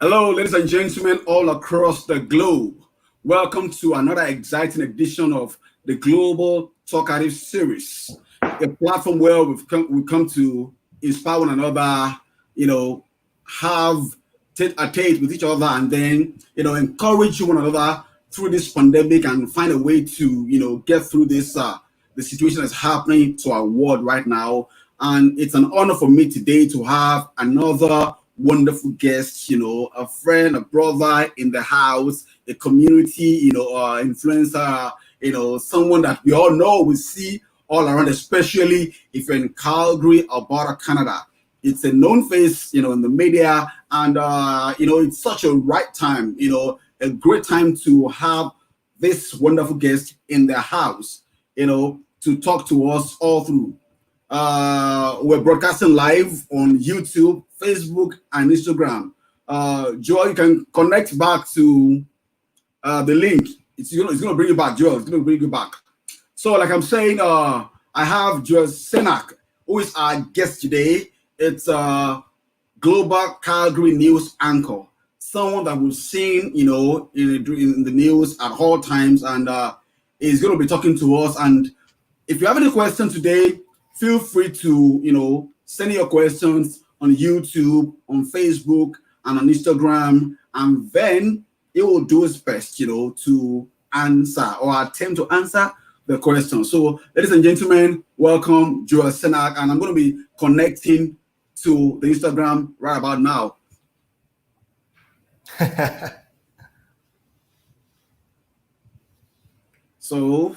Hello, ladies and gentlemen, all across the globe. Welcome to another exciting edition of the Global Talkative Series, a platform where we come to inspire one another, have tate with each other, and then encourage one another through this pandemic and find a way to get through this the situation that's happening to our world right now. And it's an honor for me today to have another wonderful guest, a friend, a brother in the house, a community, influencer, someone that we all know, we see all around, especially if you're in Calgary, Alberta, Canada. It's a known face, in the media, and it's such a right time, a great time to have this wonderful guest in the house, to talk to us all through. We're broadcasting live on YouTube, Facebook, and Instagram. Joel, you can connect back to the link. It's gonna bring you back, Joel. It's gonna bring you back. So, like I'm saying, I have Joel Senak, who is our guest today. It's global Calgary news anchor, someone that we've seen, in the news at all times, and is going to be talking to us. And if you have any questions today, feel free to, send your questions on YouTube, on Facebook, and on Instagram, and then it will do its best, to answer or attempt to answer the question. So, ladies and gentlemen, welcome, Joel Senak, and I'm going to be connecting to the Instagram right about now. So,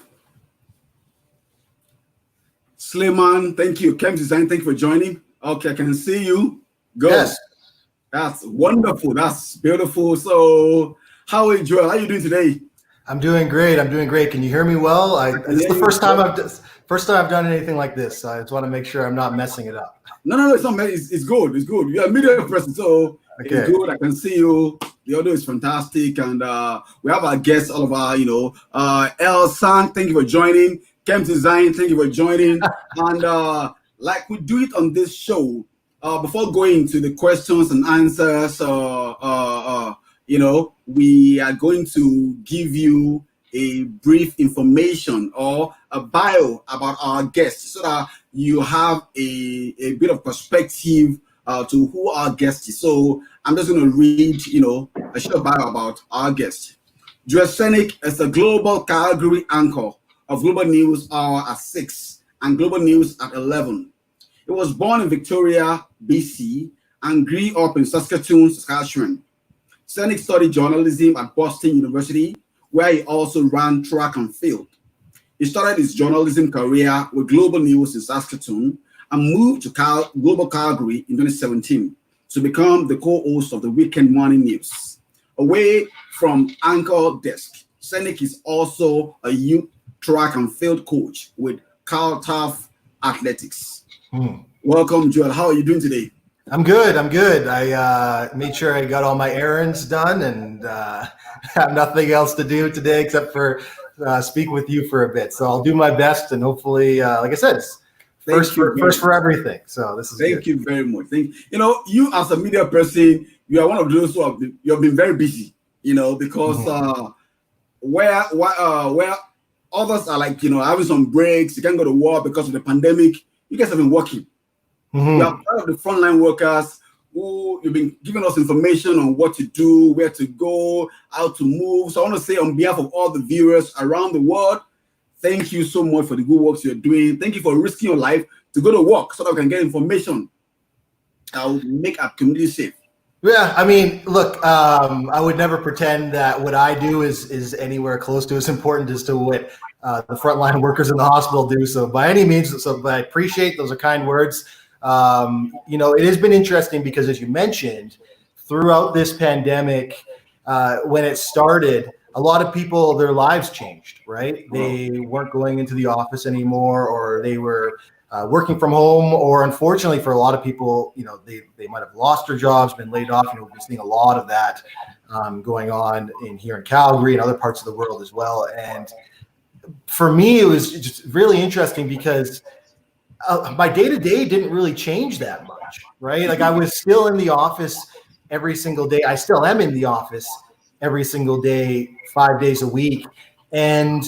Slayman, thank you. Chem Design, thank you for joining. Okay, I can see you. Good. Yes. That's wonderful. That's beautiful. So, how are you, Joel? How are you doing today? I'm doing great. Can you hear me well? This is the first time I've done anything like this. I just want to make sure I'm not messing it up. No, it's not. It's good. It's good. You're a media person, so Okay. it's good. I can see you. The audio is fantastic, and we have our guests all over. El Sang, thank you for joining. Chem Design, thank you for joining. And like we do it on this show, before going to the questions and answers, we are going to give you a brief information or a bio about our guests so that you have a bit of perspective to who our guest is. So I'm just going to read, a short bio about our guest. Joel Senak is a global Calgary anchor of Global News Hour at 6 and Global News at 11. He was born in Victoria, BC, and grew up in Saskatoon, Saskatchewan. Senak studied journalism at Boston University, where he also ran track and field. He started his journalism career with Global News in Saskatoon and moved to Global Calgary in 2017 to become the co-host of the Weekend Morning News. Away from anchor desk, Senak is also a youth track and field coach with Caltaf Athletics. Welcome, Joel. How are you doing today? I'm good. I made sure I got all my errands done and have nothing else to do today except for speak with you for a bit. So I'll do my best and hopefully, like I said, it's first for everything. So this is Thank you very much. You as a media person, you are one of those you have been very busy, because where others are like, having some breaks, you can't go to work because of the pandemic. You guys have been working. You are part of the frontline workers who you've been giving us information on what to do, where to go, how to move. So I want to say on behalf of all the viewers around the world, thank you so much for the good work you're doing. Thank you for risking your life to go to work so that we can get information that will make our community safe. Yeah, I mean, look, I would never pretend that what I do is anywhere close to as important as to what the frontline workers in the hospital do. So by any means, but I appreciate those are kind words. It has been interesting because, as you mentioned, throughout this pandemic, when it started, a lot of people, their lives changed, right? They weren't going into the office anymore, or they were working from home, or unfortunately for a lot of people, they might have lost their jobs, been laid off. We're seeing a lot of that going on here in Calgary and other parts of the world as well. And for me, it was just really interesting because my day-to-day didn't really change that much, right? Like I was still in the office every single day. I still am in the office every single day, 5 days a week. And,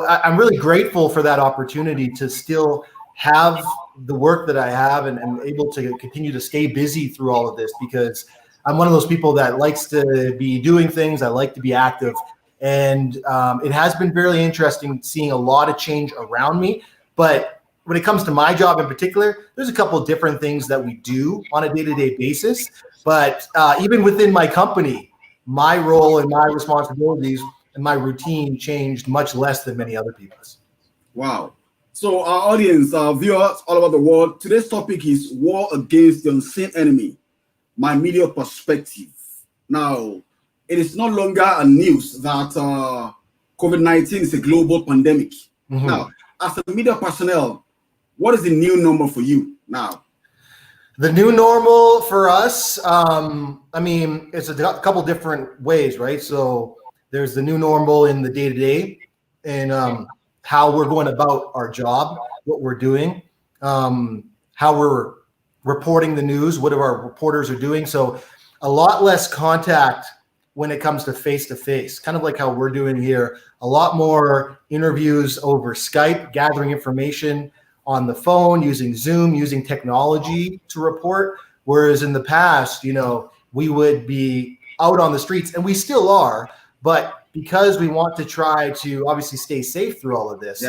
I'm really grateful for that opportunity to still have the work that I have and able to continue to stay busy through all of this, because I'm one of those people that likes to be doing things. I like to be active. And it has been very interesting seeing a lot of change around me. But when it comes to my job in particular, there's a couple of different things that we do on a day-to-day basis. But even within my company, my role and my responsibilities and my routine changed much less than many other people's. Wow. So our audience, our viewers all over the world, today's topic is war against the unseen enemy, my media perspective. Now, it is no longer a news that COVID-19 is a global pandemic. Mm-hmm. Now, as a media personnel, what is the new normal for you now? The new normal for us, it's a couple different ways, right? So there's the new normal in the day-to-day and how we're going about our job, what we're doing, how we're reporting the news, what our reporters are doing. So a lot less contact when it comes to face-to-face, kind of like how we're doing here. A lot more interviews over Skype, gathering information on the phone, using Zoom, using technology to report. Whereas in the past, we would be out on the streets, and we still are, but because we want to try to obviously stay safe through all of this,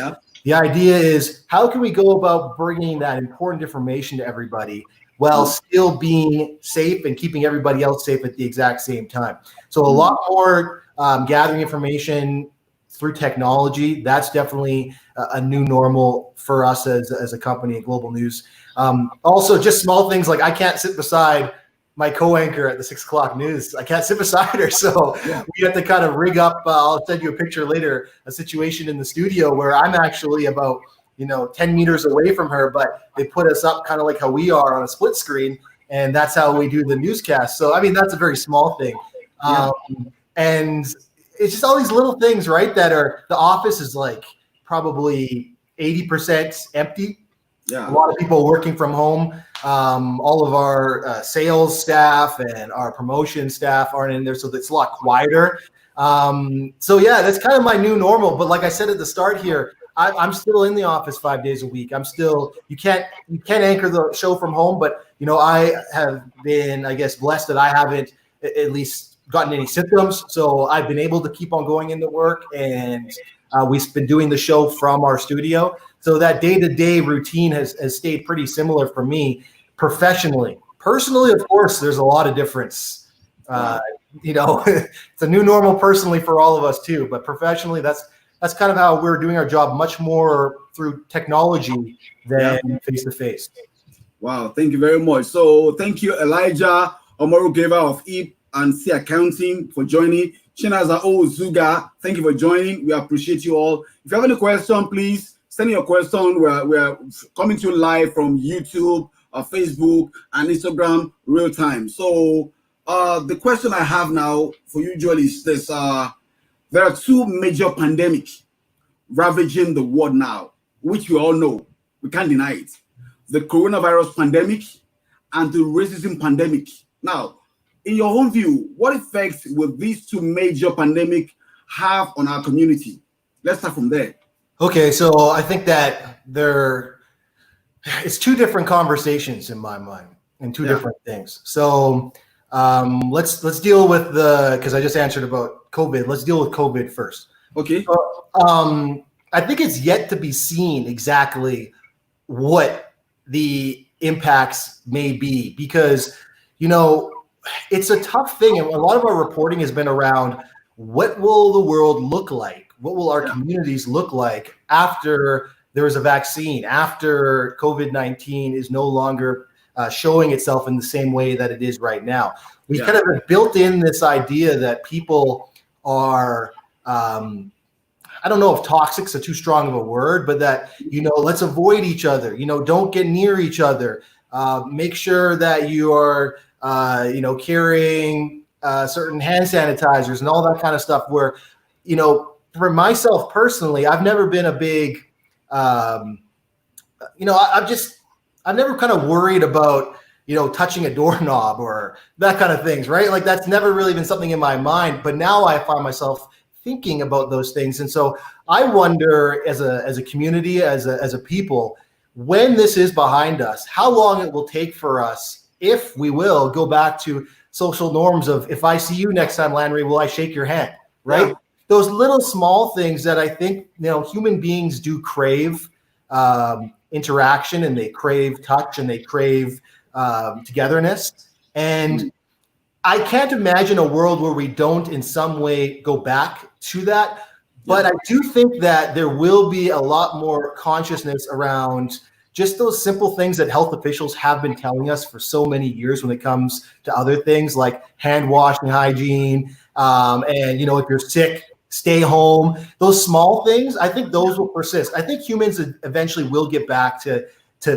the idea is how can we go about bringing that important information to everybody while still being safe and keeping everybody else safe at the exact same time. So a lot more gathering information through technology. That's definitely a new normal for us as a company at Global News. Also, just small things like I can't sit beside my co-anchor at the 6 o'clock news. I can't sit beside her. So we have to kind of rig up, I'll send you a picture later, a situation in the studio where I'm actually about 10 meters away from her, but they put us up kind of like how we are on a split screen. And that's how we do the newscast. So, that's a very small thing. And it's just all these little things, right? That are, the office is like probably 80% empty. Yeah. A lot of people working from home. All of our sales staff and our promotion staff aren't in there. So it's a lot quieter. That's kind of my new normal. But like I said at the start here, I'm still in the office 5 days a week. You can't anchor the show from home, but I have been, I guess, blessed that I haven't at least gotten any symptoms. So I've been able to keep on going into work, and we've been doing the show from our studio. So that day-to-day routine has stayed pretty similar for me professionally. Personally, of course, there's a lot of difference. It's a new normal personally for all of us too, but professionally, that's kind of how we're doing our job, much more through technology than face-to-face. Wow, thank you very much. So thank you, Elijah Omorugeva of E and C Accounting for joining. Chinaza Ozuga, thank you for joining. We appreciate you all. If you have any question, please send your question. We're coming to you live from YouTube, Facebook, and Instagram real time. So the question I have now for you, Joel, is this. There are two major pandemics ravaging the world now, which we all know. We can't deny it. The coronavirus pandemic and the racism pandemic. Now, in your own view, what effects will these two major pandemics have on our community? Let's start from there. Okay, so I think that it's two different conversations in my mind and two different things. So let's deal with because I just answered about COVID. Let's deal with COVID first. Okay. I think it's yet to be seen exactly what the impacts may be, because it's a tough thing, and a lot of our reporting has been around what will the world look like, what will our communities look like after there is a vaccine, after COVID-19 is no longer showing itself in the same way that it is right now. We kind of have built in this idea that people are, I don't know if toxic's a too strong of a word, but that, let's avoid each other, don't get near each other. Make sure that you are, carrying certain hand sanitizers and all that kind of stuff where, for myself personally, I've never been a big, I've never kind of worried about touching a doorknob or that kind of things, right? Like that's never really been something in my mind, but now I find myself thinking about those things. And so I wonder as a community, as a people, when this is behind us, how long it will take for us, if we will go back to social norms of, if I see you next time, Landry, will I shake your hand, right? Yeah. Those little small things that I think, human beings do crave interaction, and they crave touch, and they crave togetherness. And I can't imagine a world where we don't in some way go back to that. But I do think that there will be a lot more consciousness around just those simple things that health officials have been telling us for so many years when it comes to other things like hand washing, hygiene, and if you're sick, stay home. Those small things, I think those will persist. I think humans eventually will get back to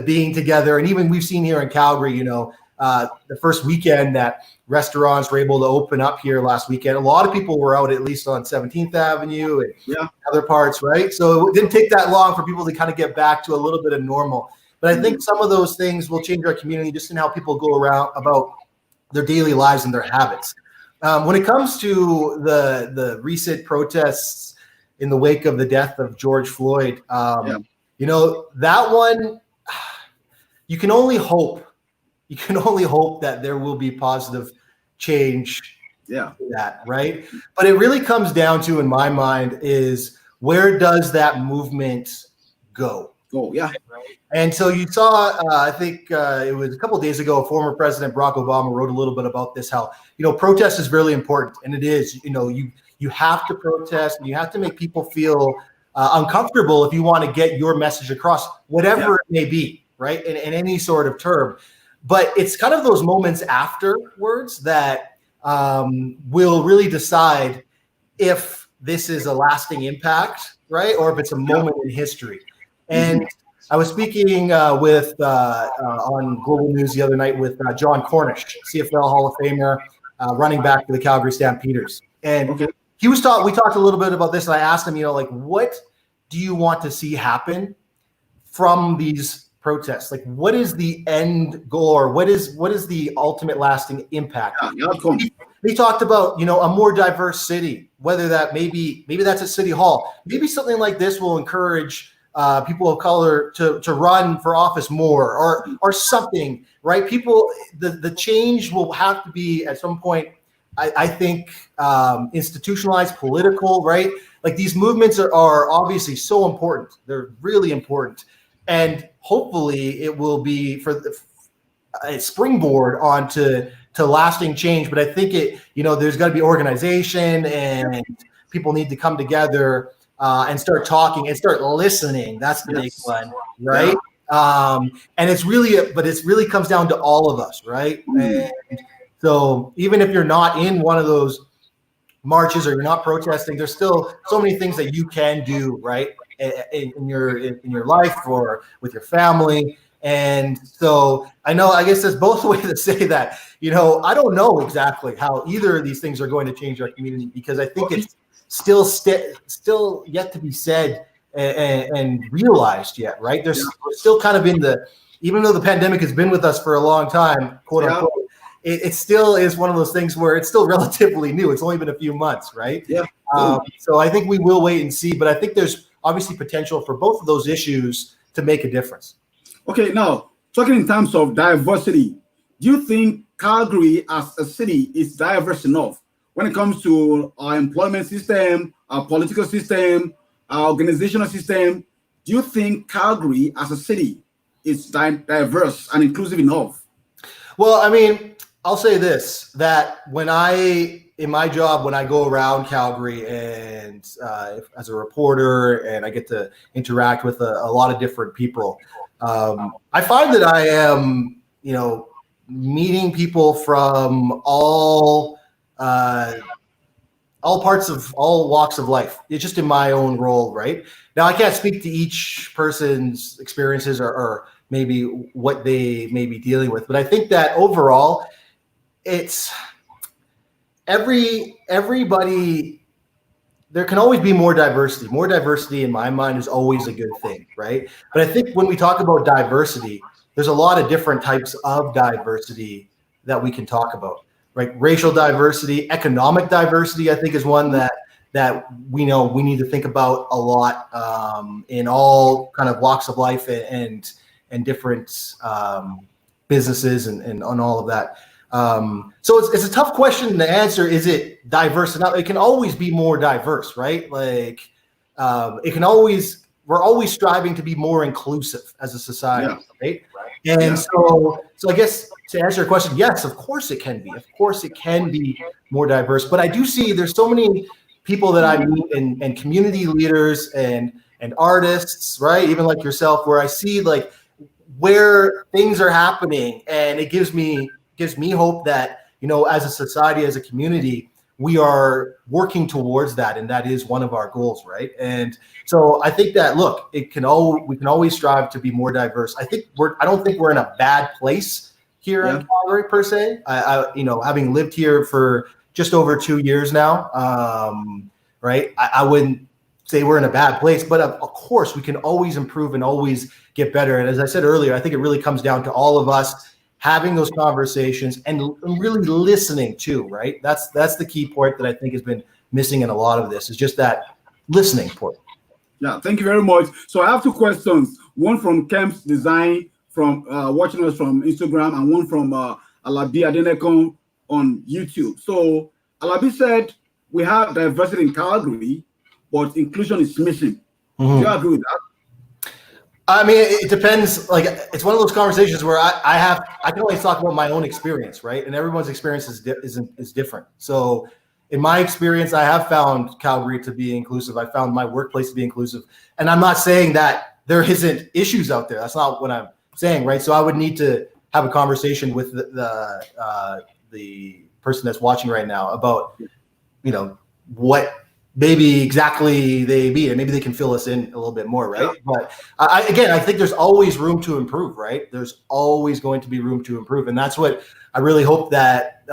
being together. And even we've seen here in Calgary, the first weekend that restaurants were able to open up here last weekend, a lot of people were out, at least on 17th Avenue and other parts, right? So it didn't take that long for people to kind of get back to a little bit of normal. But I think some of those things will change our community, just in how people go around about their daily lives and their habits. When it comes to the recent protests in the wake of the death of George Floyd, that one, you can only hope that there will be positive change. That, right? But it really comes down to, in my mind, is where does that movement go? And so you saw, I think it was a couple of days ago, former President Barack Obama wrote a little bit about this, how, protest is really important. And it is, you have to protest, and you have to make people feel uncomfortable if you want to get your message across, whatever it may be, right? In any sort of term. But it's kind of those moments afterwards that will really decide if this is a lasting impact, right? Or if it's a moment in history. And I was speaking with on Global News the other night with John Cornish, CFL Hall of Famer, running back for the Calgary Stampeders. And we talked a little bit about this, and I asked him, what do you want to see happen from these protests? Like, what is the end goal, or what is the ultimate lasting impact? They talked about, a more diverse city, whether that maybe that's at City Hall. Maybe something like this will encourage people of color to run for office more, or something, right? People, the change will have to be at some point, I think, institutionalized, political, right? Like, these movements are obviously so important. They're really important. And hopefully it will be for a springboard onto lasting change. But I think there's got to be organization, and people need to come together and start talking and start listening. That's the big one, right? And it really comes down to all of us, right? And so even if you're not in one of those marches, or you're not protesting, there's still so many things that you can do, right? In your life or with your family. And so I guess there's both ways to say that, I don't know exactly how either of these things are going to change our community, because I think it's still yet to be said and realized yet, right? We're still kind of even though the pandemic has been with us for a long time, quote unquote, it still is one of those things where it's still relatively new. It's only been a few months, right? So I think we will wait and see, but I think there's obviously potential for both of those issues to make a difference. Okay, now talking in terms of diversity, do you think Calgary as a city is diverse enough when it comes to our employment system, our political system, our organizational system? Do you think Calgary as a city is diverse and inclusive enough? Well, I mean, I'll say this, that in my job, when I go around Calgary and as a reporter, and I get to interact with a lot of different people, I find that I am, meeting people from all parts of all walks of life. It's just in my own role, right? Now, I can't speak to each person's experiences or maybe what they may be dealing with, but I think that overall, it's everybody. There can always be more diversity. More diversity, in my mind, is always a good thing, right? But I think when we talk about diversity, there's a lot of different types of diversity that we can talk about, right? Racial diversity, economic diversity, I think is one that we know we need to think about a lot in all kind of walks of life and different businesses and on all of that. So it's a tough question to answer. Is it diverse enough? It can always be more diverse, right? Like it can always, we're always striving to be more inclusive as a society, right? And so I guess to answer your question, yes, of course it can be. Of course it can be more diverse. But I do see there's so many people that I meet and community leaders and artists, right? Even like yourself, where I see like where things are happening, and it gives me hope that, you know, as a society, as a community, we are working towards that, and that is one of our goals, right? And so I think that, look, we can always strive to be more diverse. I don't think we're in a bad place here in Calgary per se. I you know, having lived here for just over 2 years now, right? I wouldn't say we're in a bad place, but of course we can always improve and always get better. And as I said earlier, I think it really comes down to all of us having those conversations and really listening too, right? That's the key point that I think has been missing in a lot of this, is just that listening point. Yeah, thank you very much. So I have two questions. One from Kemp's Design, from watching us from Instagram, and one from Alabi Adenekon on YouTube. So Alabi said, we have diversity in Calgary, but inclusion is missing. Do you agree with that? I mean, it depends. Like, it's one of those conversations where I can only talk about my own experience, right? And everyone's experience is different. So in my experience, I have found Calgary to be inclusive. I found my workplace to be inclusive. And I'm not saying that there isn't issues out there. That's not what I'm saying, right? So I would need to have a conversation with the person that's watching right now about, you know, what maybe exactly they be, and maybe they can fill us in a little bit more, right? Yeah. But I think there's always room to improve, right? There's always going to be room to improve. And that's what I really hope that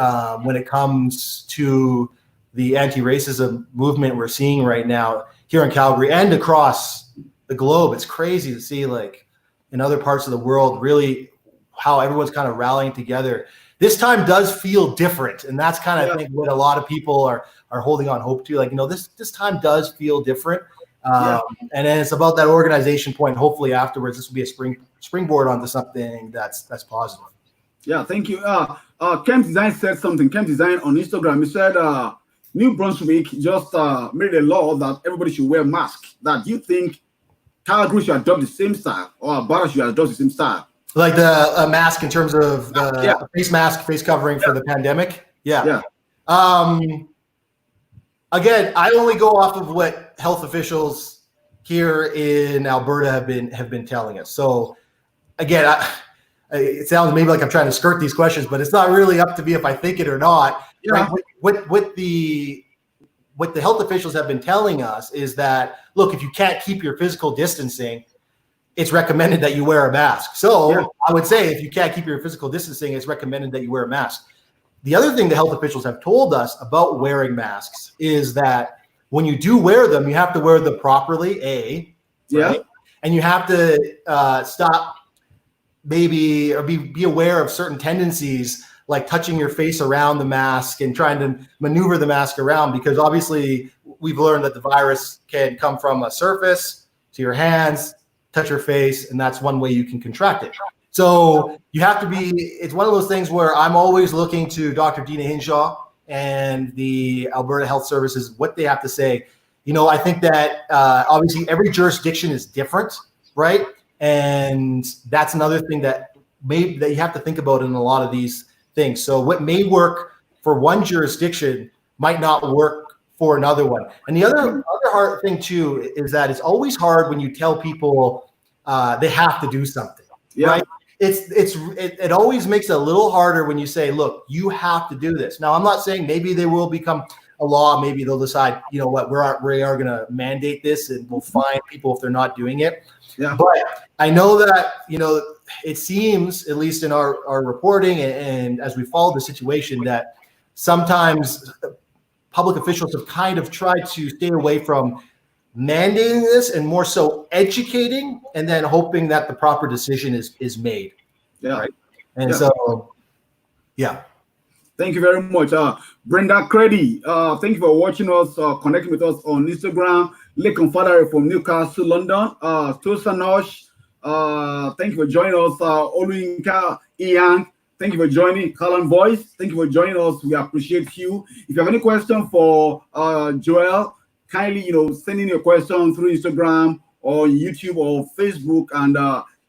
when it comes to the anti-racism movement we're seeing right now here in Calgary and across the globe, it's crazy to see, like, in other parts of the world, really how everyone's kind of rallying together. This time does feel different. And that's kind of, I think, what a lot of people are holding on hope to. Like, you know, this time does feel different. And then it's about that organization point. Hopefully afterwards, this will be a springboard onto something that's positive. Yeah, thank you. Kemp Design said something. Kemp Design on Instagram, he said, New Brunswick just made a law that everybody should wear masks. That you think Calgary should adopt the same style, or Alberta should adopt the same style? Like the mask in terms of the face mask, face covering for the pandemic? Yeah. Again, I only go off of what health officials here in Alberta have been telling us. So again, it sounds maybe like I'm trying to skirt these questions, but it's not really up to me if I think it or not. Yeah. Right? What the health officials have been telling us is that, look, if you can't keep your physical distancing, it's recommended that you wear a mask. So I would say if you can't keep your physical distancing, it's recommended that you wear a mask. The other thing the health officials have told us about wearing masks is that when you do wear them, you have to wear them properly, right? And you have to stop maybe, or be aware of certain tendencies, like touching your face around the mask and trying to maneuver the mask around, because obviously we've learned that the virus can come from a surface to your hands, touch your face, and that's one way you can contract it. So you have to be, it's one of those things where I'm always looking to Dr. Dina Hinshaw and the Alberta Health Services, what they have to say. You know, I think that obviously every jurisdiction is different, right? And that's another thing that you have to think about in a lot of these things. So what may work for one jurisdiction might not work for another one. And the other hard thing too is that it's always hard when you tell people they have to do something, right? It always makes it a little harder when you say, look, you have to do this. Now, I'm not saying maybe they will become a law. Maybe they'll decide, you know what, we are going to mandate this and we'll fine people if they're not doing it. Yeah. But I know that, you know, it seems, at least in our reporting and as we follow the situation, that sometimes public officials have kind of tried to stay away from mandating this and more so educating and then hoping that the proper decision is made. Yeah. Right. And Yeah. so, yeah. Thank you very much. Brenda Credy, thank you for watching us, connecting with us on Instagram. Lekon Fadare from Newcastle, London. Tosa Nosh, thank you for joining us. Oluyinka Iyan, thank you for joining. Colin Voice, thank you for joining us. We appreciate you. If you have any question for Joel, kindly, send in your question through Instagram or YouTube or Facebook, and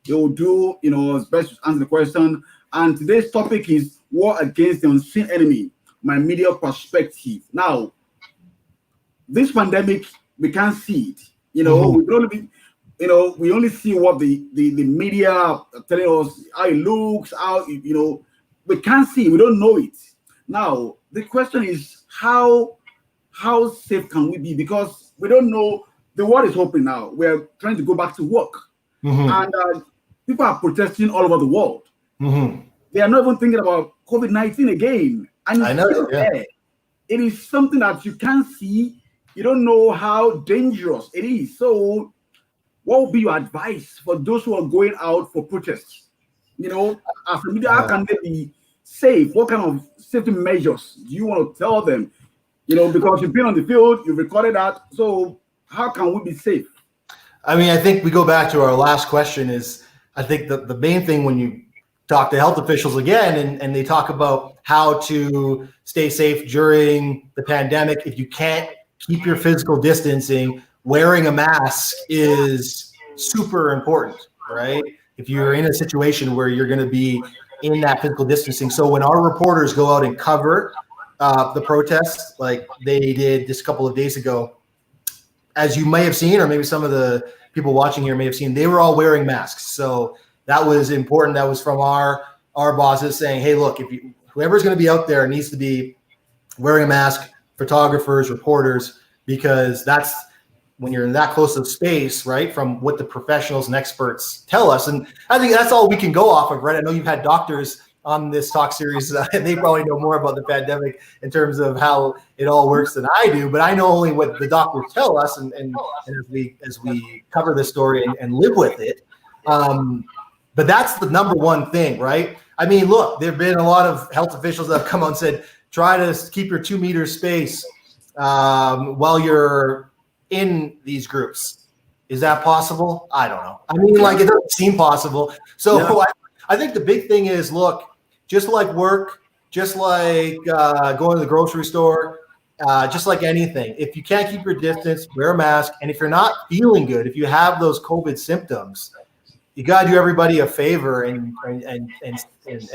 he'll do, his best to answer the question. And today's topic is war against the unseen enemy, my media perspective. Now, this pandemic, we can't see it. We can only be, we only see what the media are telling us, how it looks, we can't see, we don't know it. Now, the question is how safe can we be? Because we don't know, the world is open now. We're trying to go back to work. And people are protesting all over the world. They are not even thinking about COVID-19 again. And I know, yeah. It is something that you can't see. You don't know how dangerous it is. So what would be your advice for those who are going out for protests? As a media, how can they be safe? What kind of safety measures do you want to tell them? Because you've been on the field, you've recorded that. So how can we be safe? I mean, I think we go back to our last question is, I think the main thing when you talk to health officials again, and they talk about how to stay safe during the pandemic. If you can't keep your physical distancing, wearing a mask is super important, right? If you're in a situation where you're going to be in that physical distancing. So when our reporters go out and cover the protests, like they did just a couple of days ago, as you may have seen, or maybe some of the people watching here may have seen, they were all wearing masks. So that was important. That was from our bosses saying, hey, look, whoever's going to be out there needs to be wearing a mask, photographers, reporters, because that's when you're in that close of space, right, from what the professionals and experts tell us. And I think that's all we can go off of, right? I know you've had doctors on this talk series, and they probably know more about the pandemic in terms of how it all works than I do, but I know only what the doctors tell us, and as we cover this story and live with it. But that's the number one thing, right? I mean, look, there have been a lot of health officials that have come out and said, try to keep your 2 meter space while you're in these groups. Is that possible? I don't know. I mean, like, it doesn't seem possible. So yeah. I think the big thing is, look, just like work, just like going to the grocery store, just like anything, if you can't keep your distance, wear a mask. And if you're not feeling good, if you have those COVID symptoms, you got to do everybody a favor and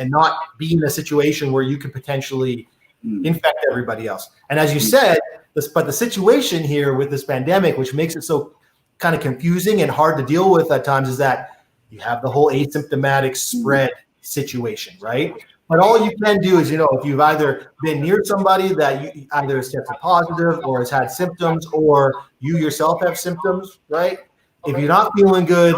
not be in a situation where you could potentially infect everybody else. And as you said, but the situation here with this pandemic, which makes it so kind of confusing and hard to deal with at times, is that you have the whole asymptomatic spread situation, right? But all you can do is, if you've either been near somebody that you either has tested positive or has had symptoms, or you yourself have symptoms, right? If you're not feeling good,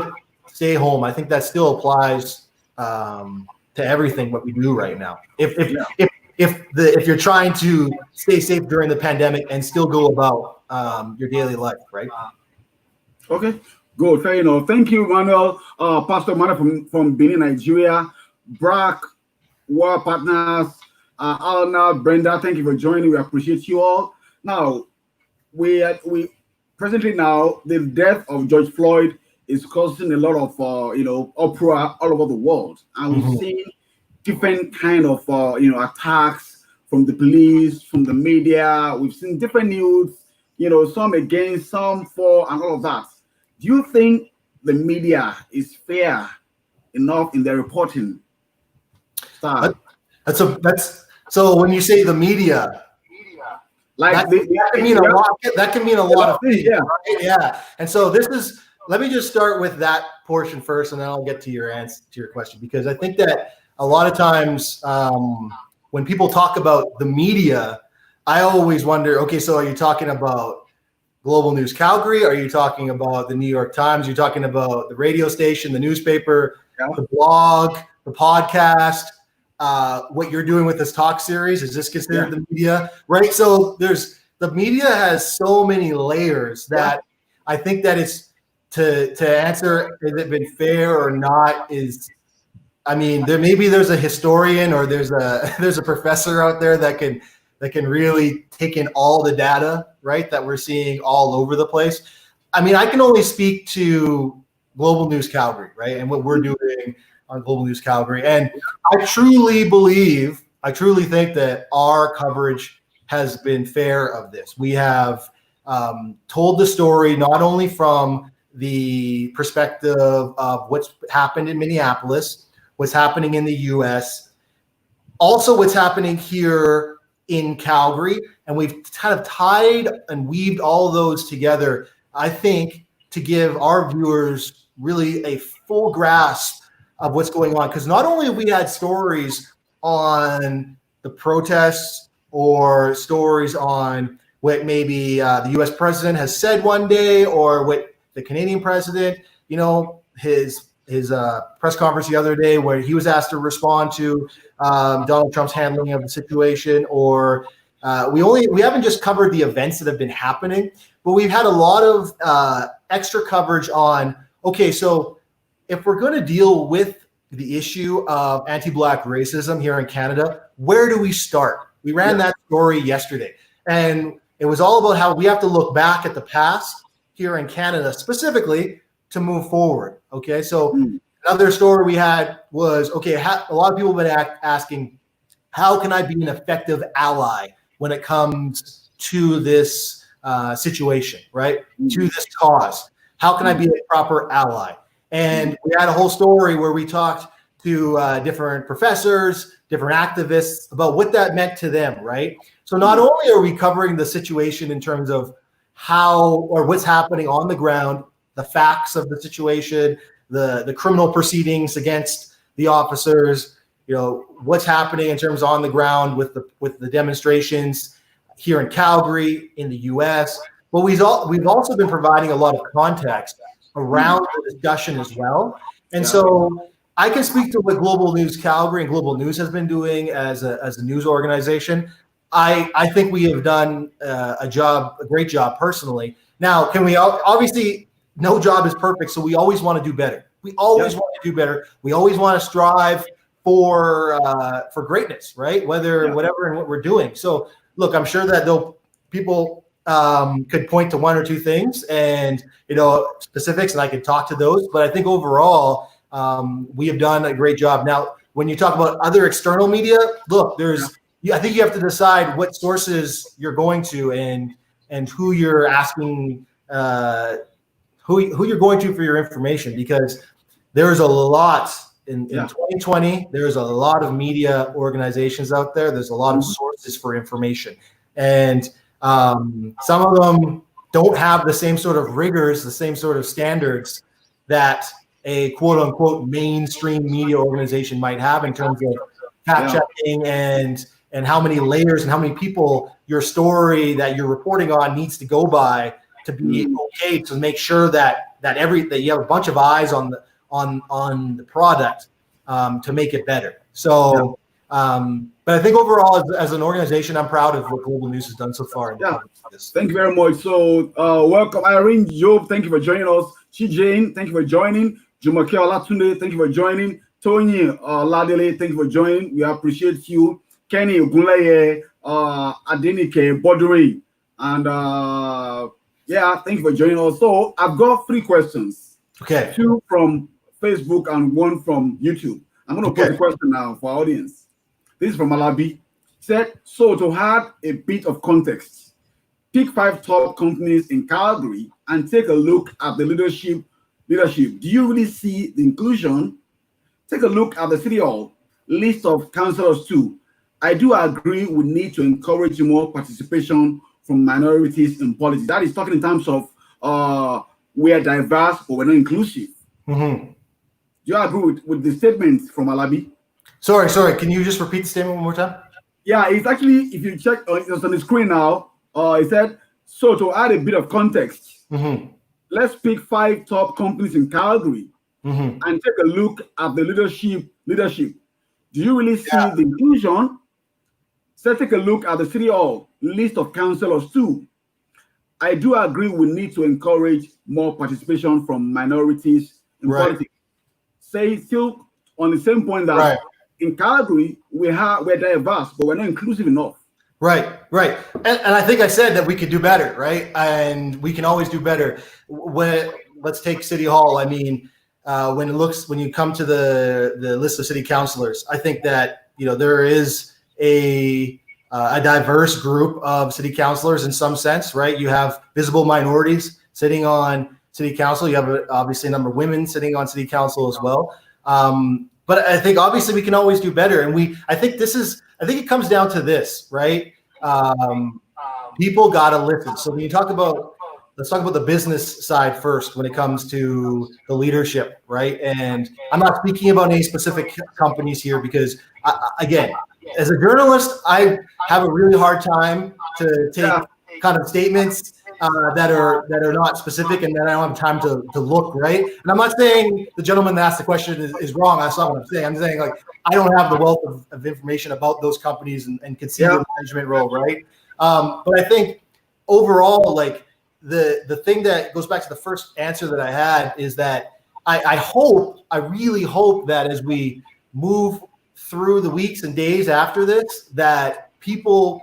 stay home. I think that still applies to everything what we do right now. If you're trying to stay safe during the pandemic and still go about your daily life, right? Okay, good. Fair enough. Thank you, Manuel. Pastor Manuel from Benin, Nigeria. Brack, War Partners, Alna, Brenda, thank you for joining. We appreciate you all. Now, we presently now, the death of George Floyd is causing a lot of uproar all over the world, and we've seen different kind of attacks from the police, from the media. We've seen different news, some against, some for, and all of that. Do you think the media is fair enough in their reporting? So when you say the media, like that can mean a lot. That can mean a lot of things. Yeah. Right? Yeah. And so let me just start with that portion first, and then I'll get to your answer to your question, because I think that a lot of times when people talk about the media, I always wonder, okay, so are you talking about Global News Calgary? Are you talking about the New York Times? Are you talking about the radio station, the newspaper, the blog, the podcast? What you're doing with this talk series, is this considered the media? Right. So the media has so many layers that I think that it's to answer, has it been fair or not, is I mean, there's a historian or there's a professor out there that can really take in all the data, right, that we're seeing all over the place. I mean, I can only speak to Global News Calgary, right, and what we're doing on Global News Calgary. And I truly think that our coverage has been fair of this. We have told the story not only from the perspective of what's happened in Minneapolis, what's happening in the US, also what's happening here in Calgary. And we've kind of tied and weaved all of those together, I think, to give our viewers really a full grasp of what's going on. Because not only have we had stories on the protests or stories on what maybe the US president has said one day, or what the Canadian president, his press conference the other day where he was asked to respond to Donald Trump's handling of the situation, or we haven't just covered the events that have been happening, but we've had a lot of extra coverage on, okay, so if we're going to deal with the issue of anti-Black racism here in Canada, where do we start? We ran that story yesterday, and it was all about how we have to look back at the past here in Canada specifically to move forward. Okay, so another story we had was, okay, a lot of people have been asking, how can I be an effective ally when it comes to this situation, right? To this cause? How can I be a proper ally? And we had a whole story where we talked to different professors, different activists about what that meant to them, right? So not only are we covering the situation in terms of how or what's happening on the ground, the facts of the situation, the criminal proceedings against the officers, what's happening in terms of on the ground with the demonstrations here in Calgary, in the US. But we've also been providing a lot of context around the discussion as well. And so I can speak to what Global News Calgary and Global News has been doing as a news organization. I think we have done a great job personally. Now, can we obviously, no job is perfect, so we always want to do better. We always want to do better. We always want to strive for greatness, right? Whatever and what we're doing. So, look, I'm sure that people could point to one or two things and specifics, and I could talk to those. But I think overall, we have done a great job. Now, when you talk about other external media, look, I think you have to decide what sources you're going to and who you're asking, who you're going to for your information, because there's a lot in 2020. There's a lot of media organizations out there. There's a lot of sources for information, and some of them don't have the same sort of rigors, the same sort of standards that a quote unquote mainstream media organization might have in terms of fact checking and how many layers and how many people your story that you're reporting on needs to go by to be okay, to make sure that you have a bunch of eyes on the product to make it better. So, but I think overall, as an organization, I'm proud of what Global News has done so far. Thank you very much. So, welcome, Irene Job. Thank you for joining us. Chi Jane, thank you for joining. Jumoke Olatunde, thank you for joining. Tony Ladele, thank you for joining. We appreciate you. Kenny Ogunleye, Adenike Boduri, and thank you for joining us. So I've got 3 questions. Okay. 2 from Facebook and 1 from YouTube. I'm going to put the question now for our audience. This is from Alabi. Said, so to add a bit of context, pick 5 top companies in Calgary and take a look at the leadership. Do you really see the inclusion? Take a look at the City Hall list of councillors too. I do agree we need to encourage more participation from minorities in politics. That is talking in terms of we are diverse, but we're not inclusive. Do you agree with the statement from Alabi? Sorry. Can you just repeat the statement one more time? Yeah, it's actually, if you check, it's on the screen now. It said, so to add a bit of context, let's pick 5 top companies in Calgary and take a look at the leadership. Do you really see the inclusion? So take a look at the City Hall list of councillors too. I do agree we need to encourage more participation from minorities in politics. Say still on the same point that in Calgary we're diverse, but we're not inclusive enough. Right. And I think I said that we could do better, right? And we can always do better. Let's take City Hall. I mean, when you come to the list of city councilors, I think that, there is a diverse group of city councilors in some sense, right? You have visible minorities sitting on city council. You have obviously a number of women sitting on city council as well. But I think obviously we can always do better. And I think it comes down to this, right? People got to listen. So when let's talk about the business side first when it comes to the leadership, right? And I'm not speaking about any specific companies here because, again, as a journalist, I have a really hard time to take kind of statements that are not specific and that I don't have time to look, right? And I'm not saying the gentleman that asked the question is wrong. That's not what I'm saying. I'm saying, like, I don't have the wealth of information about those companies and can see the management role, right? But I think overall, like, the thing that goes back to the first answer that I had is that I really hope that as we move through the weeks and days after this, that people,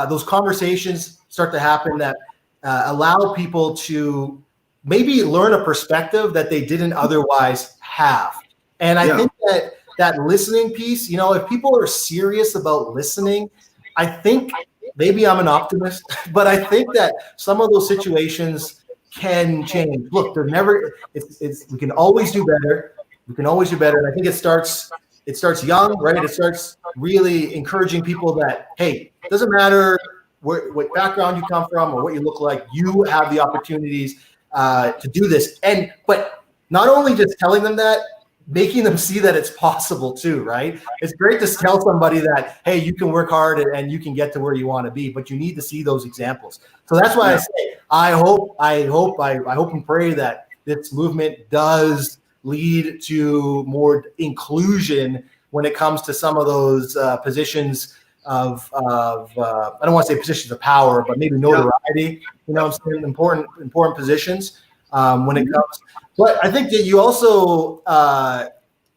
those conversations start to happen that allow people to maybe learn a perspective that they didn't otherwise have. And I think that listening piece, if people are serious about listening, I think maybe I'm an optimist, but I think that some of those situations can change. Look, we can always do better. We can always do better. And I think it starts young, right? It starts really encouraging people that, hey, it doesn't matter what background you come from or what you look like, you have the opportunities to do this. But not only just telling them that, making them see that it's possible too, right? It's great to tell somebody that, hey, you can work hard and you can get to where you want to be, but you need to see those examples. So that's why I say, I hope and pray that this movement does lead to more inclusion when it comes to some of those positions of I don't want to say positions of power, but maybe notoriety, I'm saying important positions when it comes. But I think that you also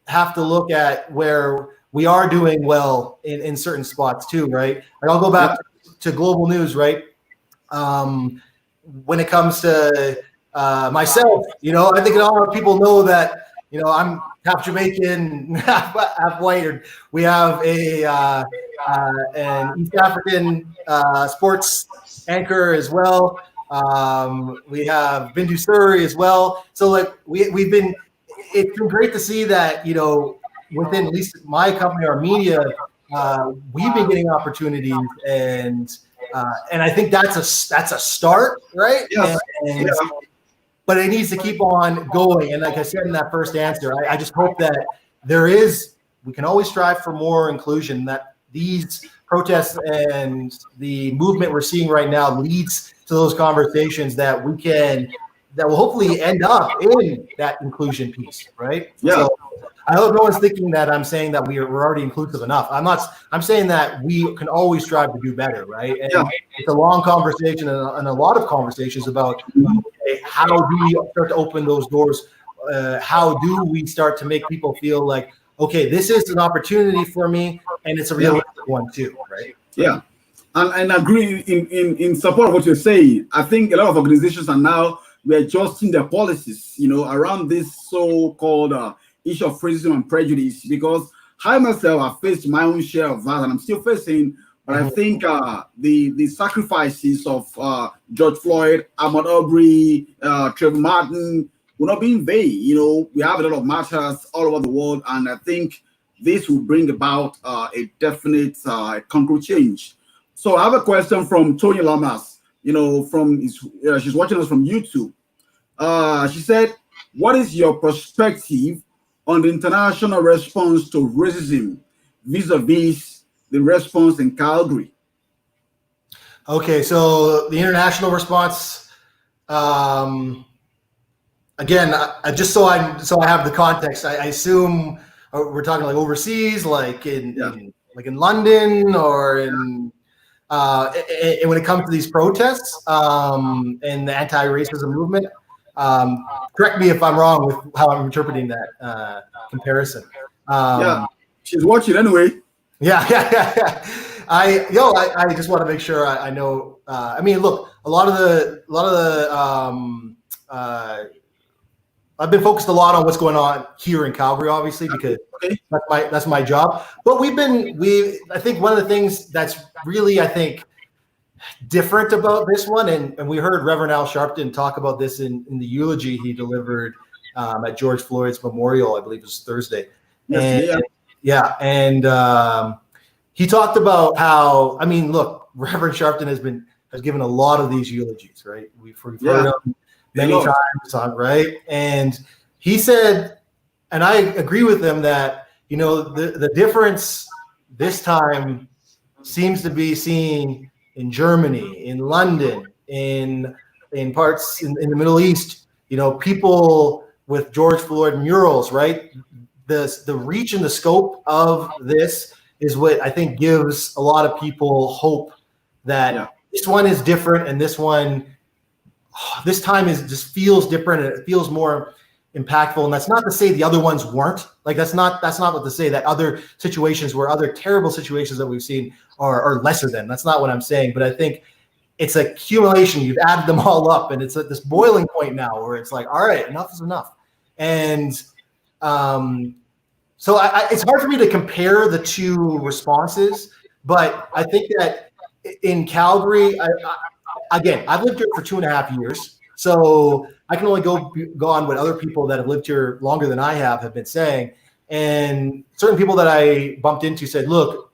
have to look at where we are doing well in certain spots too, right? Like I'll go back to global news, right? When it comes to myself, I think a lot of people know that, I'm half Jamaican, half white. We have an East African sports anchor as well. We have Bindu Suri as well. So like it's been great to see that, within at least my company, our media, we've been getting opportunities and I think that's a start, right? Yes. But it needs to keep on going. And like I said in that first answer, I just hope that we can always strive for more inclusion, that these protests and the movement we're seeing right now leads to those conversations that will hopefully end up in that inclusion piece, right? Yeah. So I hope no one's thinking that I'm saying that we're already inclusive enough. I'm saying that we can always strive to do better, right? And it's a long conversation and a lot of conversations about how do we start to open those doors? How do we start to make people feel like, okay, this is an opportunity for me, and it's a realistic one too, right? Yeah, and I agree in support of what you're saying. I think a lot of organizations are now readjusting their policies, around this so-called issue of racism and prejudice, because I myself have faced my own share of that, and I'm still facing. But I think the sacrifices of George Floyd, Ahmaud Arbery, Trayvon Martin will not be in vain. We have a lot of marchers all over the world, and I think this will bring about a definite concrete change. So I have a question from Tony Lamas. She's watching us from YouTube. She said, "What is your perspective on the international response to racism vis-a-vis the response in Calgary?" Okay, so the international response, again, just so I have the context, I assume we're talking like overseas, like in London or in when it comes to these protests and the anti-racism movement. Correct me if I'm wrong with how I'm interpreting that comparison. Yeah, she's watching anyway. Yeah. I just want to make sure I know. I mean, look, a lot of the I've been focused a lot on what's going on here in Calgary, obviously, because that's my job. But I think one of the things that's really, I think, different about this one, and we heard Reverend Al Sharpton talk about this in the eulogy he delivered at George Floyd's memorial, I believe it was Thursday. Yesterday, and he talked about how, I mean, look, Reverend Sharpton has given a lot of these eulogies, right? We've heard them many times, right? And he said, and I agree with him, that, you know, the difference this time seems to be seen in Germany, in London, in parts in the Middle East, you know, people with George Floyd murals, right? The reach and the scope of this is what I think gives a lot of people hope that this one is different, and this time just feels different, and it feels more impactful. And that's not to say the other ones weren't. Like, that's not what to say, that other terrible situations that we've seen are lesser than. That's not what I'm saying. But I think it's accumulation. You've added them all up, and it's at this boiling point now where it's like, all right, enough is enough. And so it's hard for me to compare the two responses, but I think that in Calgary, I've lived here for 2.5 years, so I can only go on what other people that have lived here longer than I have been saying. And certain people that I bumped into said, look,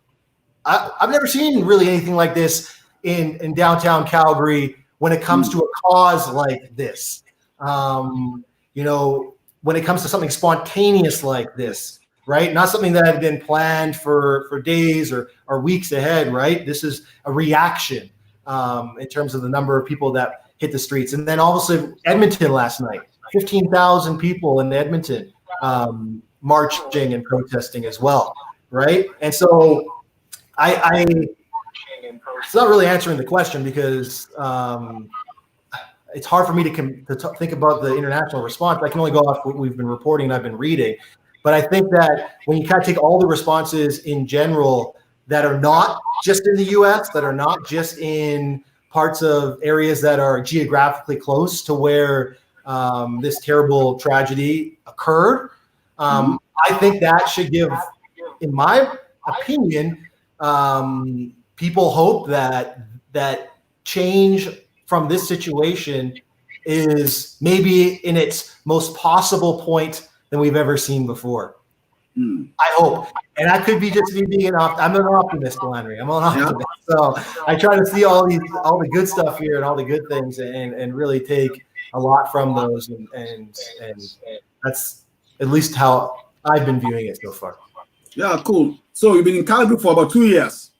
I've never seen really anything like this in downtown Calgary when it comes to a cause like this. You know, when it comes to something spontaneous like this, right? Not something that had been planned for days or weeks ahead, right? This is a reaction in terms of the number of people that hit the streets. And then also Edmonton last night, 15,000 people in Edmonton marching and protesting as well, right? And so it's not really answering the question, because it's hard for me to think about the international response. I can only go off what we've been reporting and I've been reading. But I think that when you kind of take all the responses in general that are not just in the U.S., that are not just in parts of areas that are geographically close to where this terrible tragedy occurred, I think that should give, in my opinion, people hope that change from this situation is maybe in its most possible point than we've ever seen before. I hope. And that could be just me being I'm an optimist, Landry. I'm an optimist. So I try to see all the good stuff here and all the good things and really take a lot from those. And that's at least how I've been viewing it so far. Yeah, cool. So you've been in Calgary for about 2 years.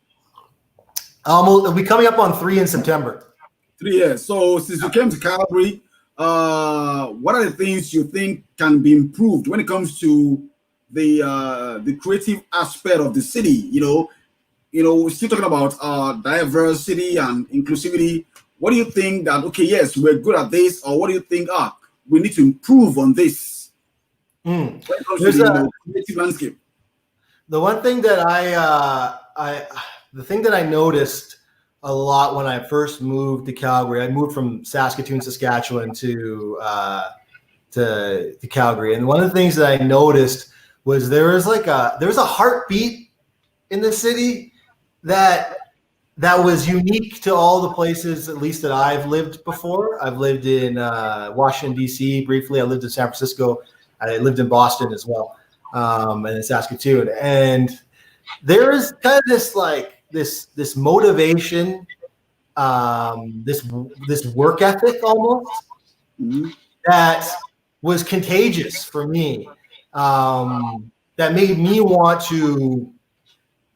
We'll be coming up on 3 in September. 3 years. So since you came to Calgary, what are the things you think can be improved when it comes to the creative aspect of the city? You know, we're still talking about diversity and inclusivity. What do you think that, okay, yes, we're good at this, or what do you think, we need to improve on this? When it comes to the creative landscape. The one thing that the thing that I noticed a lot when I first moved to Calgary, I moved from Saskatoon, Saskatchewan to Calgary, and one of the things that I noticed was there was a heartbeat in the city that was unique to all the places, at least that I've lived before. I've lived in Washington, D.C. briefly. I lived in San Francisco. I lived in Boston as well, and in Saskatoon. And there is kind of this motivation, this work ethic almost that was contagious for me, that made me want to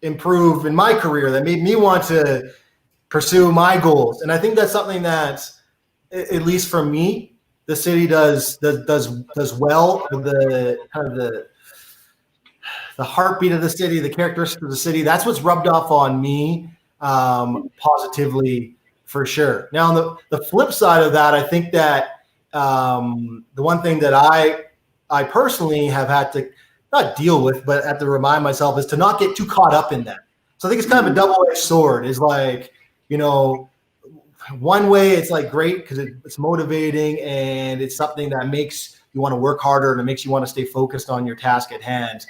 improve in my career, that made me want to pursue my goals. And I think that's something that, at least for me, the city does well. The kind of the heartbeat of the city, the characteristics of the city, that's what's rubbed off on me positively, for sure. Now, on the flip side of that, I think that the one thing that I personally have had to not deal with, but I have to remind myself is to not get too caught up in that. So I think it's kind of a double-edged sword. Is like, one way it's like great because it's motivating and it's something that makes you want to work harder and it makes you want to stay focused on your task at hand.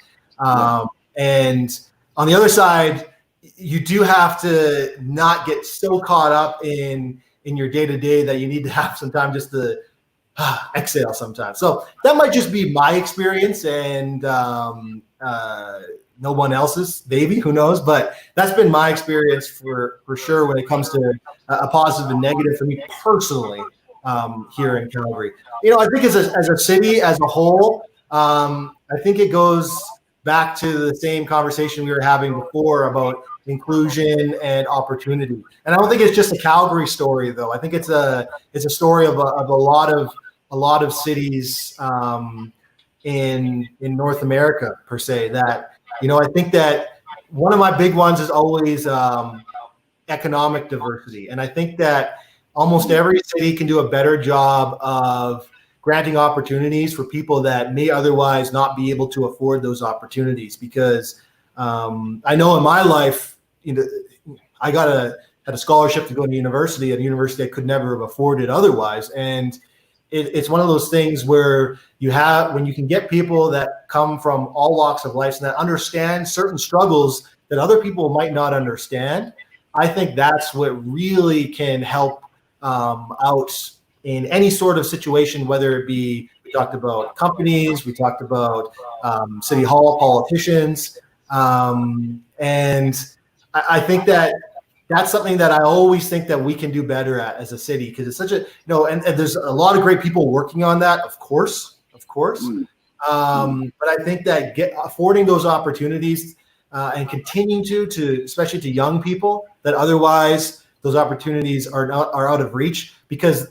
And on the other side, you do have to not get so caught up in your day-to-day that you need to have some time just to exhale sometimes. So that might just be my experience and no one else's, maybe, who knows, but that's been my experience for sure when it comes to a positive and negative for me personally here in Calgary. I think as a city as a whole, I think it goes back to the same conversation we were having before about inclusion and opportunity. And I don't think it's just a Calgary story, though. I think it's a story of a lot of cities in North America per se. That I think that one of my big ones is always economic diversity, and I think that almost every city can do a better job of granting opportunities for people that may otherwise not be able to afford those opportunities. Because I know in my life, I had a scholarship to go to university at a university I could never have afforded otherwise. And it's one of those things where when you can get people that come from all walks of life and that understand certain struggles that other people might not understand, I think that's what really can help out in any sort of situation, whether it be, we talked about companies, we talked about city hall politicians. And I think that's something that I always think that we can do better at as a city, because it's such a, and there's a lot of great people working on that, of course. But I think that affording those opportunities and continuing to, especially to young people that otherwise those opportunities are out of reach, because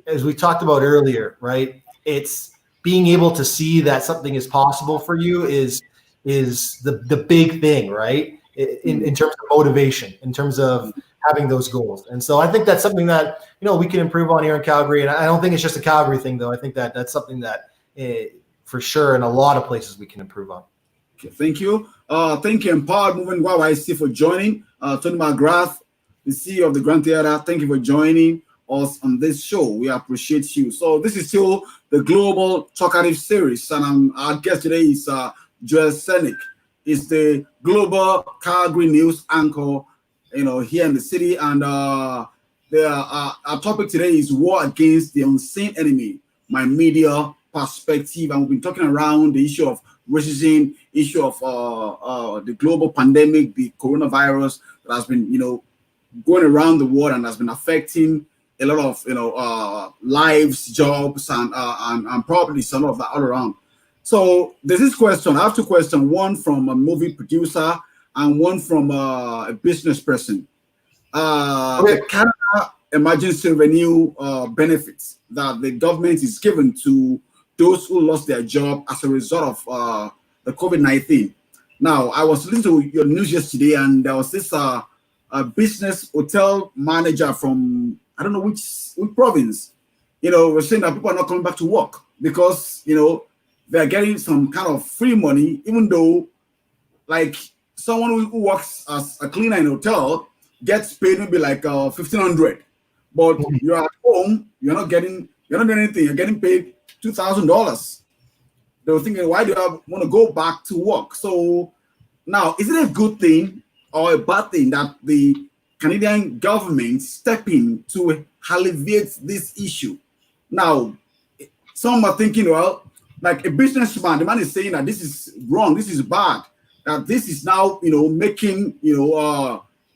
as we talked about earlier, right, it's being able to see that something is possible for you is the big thing, right? In terms of motivation, in terms of having those goals. And so I think that's something that, we can improve on here in Calgary. And I don't think it's just a Calgary thing, though. I think that that's something that for sure in a lot of places we can improve on. Okay, thank you. Thank you, Empowered Movement YYC, for joining. Tony McGrath, the CEO of the Grand Theater, thank you for joining us on this show. We appreciate you. So this is still the Global Talkative Series, and our guest today is Joel Senick. Is the global Calgary news anchor, here in the city. And our topic today is War Against the Unseen Enemy, my media perspective. And we've been talking around the issue of racism, issue of the global pandemic, the coronavirus that has been, going around the world and has been affecting a lot of, lives, jobs, and probably some of that all around. So there's this question. I have two questions, one from a movie producer and one from a business person. The Canada Emergency Revenue benefits that the government is given to those who lost their job as a result of the COVID-19. Now, I was listening to your news yesterday, and there was this a business hotel manager from, I don't know which province, was saying that people are not coming back to work because, they're getting some kind of free money, even though, like, someone who works as a cleaner in a hotel gets paid maybe like $1,500, but you're at home, you're not doing anything, you're getting paid $2,000. They were thinking, why do I want to go back to work? So now, is it a good thing or a bad thing that the Canadian government step in to alleviate this issue? Now, some are thinking, well, like a businessman, the man is saying that this is wrong, this is bad, that this is now, making,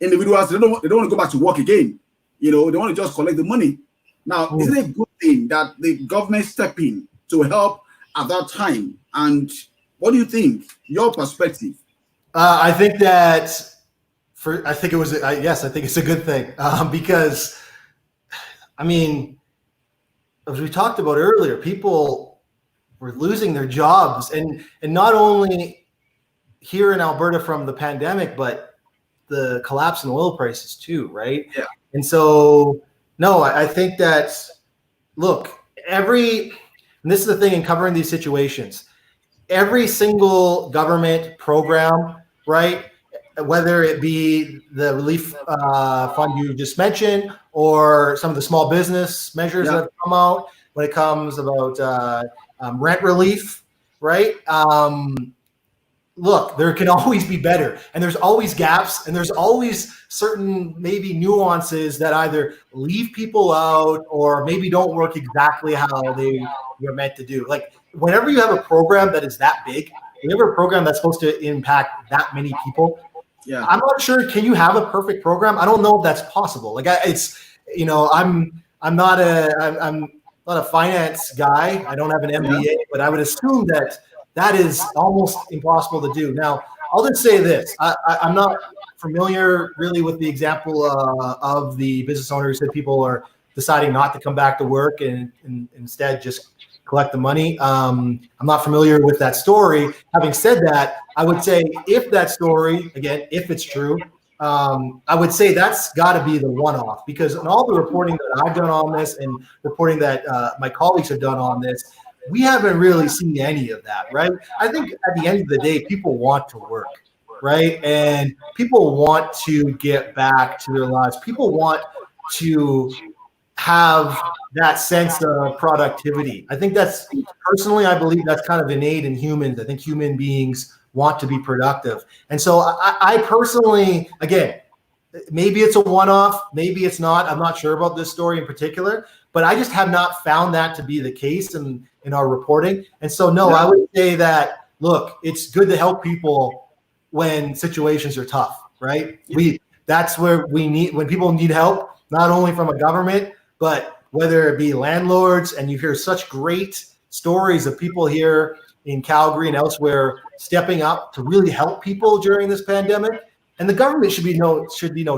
individuals, they don't want to go back to work again. They want to just collect the money. Now, is it a good thing that the government step in to help at that time? And what do you think? Your perspective? I think that I think it's a good thing because, I mean, as we talked about earlier, people were losing their jobs, and not only here in Alberta from the pandemic, but the collapse in oil prices too, right? Yeah. And so, no, I think that, look, and this is the thing in covering these situations, every single government program, right? Whether it be the relief fund you just mentioned or some of the small business measures that have come out when it comes about rent relief, right? Look, there can always be better, and there's always gaps, and there's always certain maybe nuances that either leave people out or maybe don't work exactly how they were meant to do. Like whenever you have a program that is that big, whenever a program that's supposed to impact that many people, I'm not sure. Can you have a perfect program? I don't know if that's possible. Like I'm not a finance guy. I don't have an MBA, but I would assume that is almost impossible to do. Now, I'll just say this. I'm not familiar really with the example of the business owner who said people are deciding not to come back to work and instead just collect the money. I'm not familiar with that story. Having said that, I would say if that story, again, if it's true, I would say that's got to be the one-off, because in all the reporting that I've done on this and reporting that my colleagues have done on this, we haven't really seen any of that, right? I think at the end of the day, people want to work, right? And people want to get back to their lives. People want to have that sense of productivity. I think that's, personally, I believe that's kind of innate in humans. I think human beings want to be productive. And so I personally, again, maybe it's a one-off, maybe it's not. I'm not sure about this story in particular, but I just have not found that to be the case in our reporting. And so, no, I would say that, look, it's good to help people when situations are tough, right? That's where we need, when people need help, not only from a government, but whether it be landlords, and you hear such great stories of people here in Calgary and elsewhere stepping up to really help people during this pandemic. And the government should be no